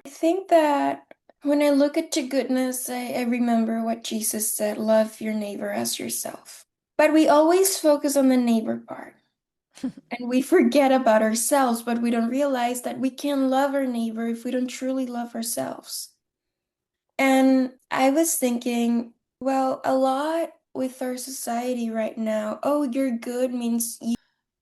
I think that when I look at the goodness, I remember what Jesus said, love your neighbor as yourself. But we always focus on the neighbor part and we forget about ourselves, but we don't realize that we can't love our neighbor if we don't truly love ourselves. And I was thinking, well, a lot with our society right now, oh, you're good means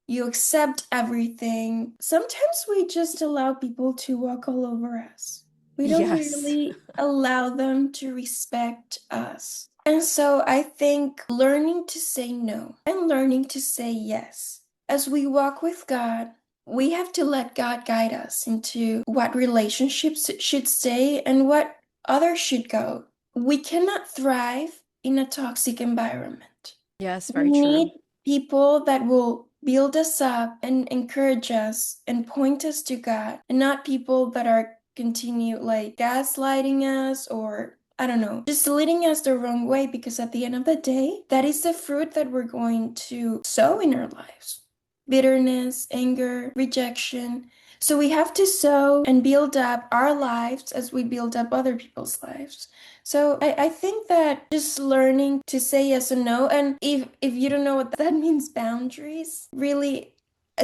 you accept everything. Sometimes we just allow people to walk all over us. We don't Yes. really allow them to respect us. And so I think learning to say no and learning to say yes. As we walk with God, we have to let God guide us into what relationships should stay and what others should go. We cannot thrive in a toxic environment. Yes, We very true. need people that will build us up and encourage us and point us to God, and not people that are continue like gaslighting us or I don't know, just leading us the wrong way because at the end of the day, that is the fruit that we're going to sow in our lives. Bitterness, anger, rejection. So we have to sow and build up our lives as we build up other people's lives. So I think that just learning to say yes and no, and if you don't know what that means, boundaries, really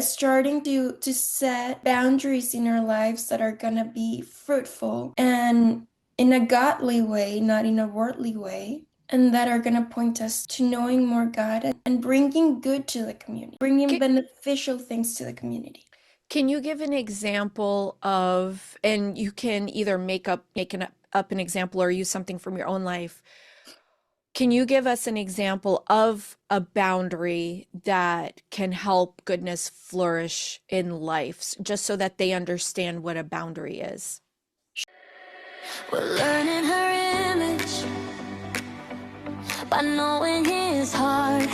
starting to set boundaries in our lives that are gonna be fruitful and in a godly way, not in a worldly way, and that are gonna point us to knowing more God and bringing good to the community, bringing Can, beneficial things to the community. can you give an example of, and you can either make up an example or use something from your own life. Can you give us an example of a boundary that can help goodness flourish in life, just so that they understand what a boundary is? We're learning her image by knowing his heart.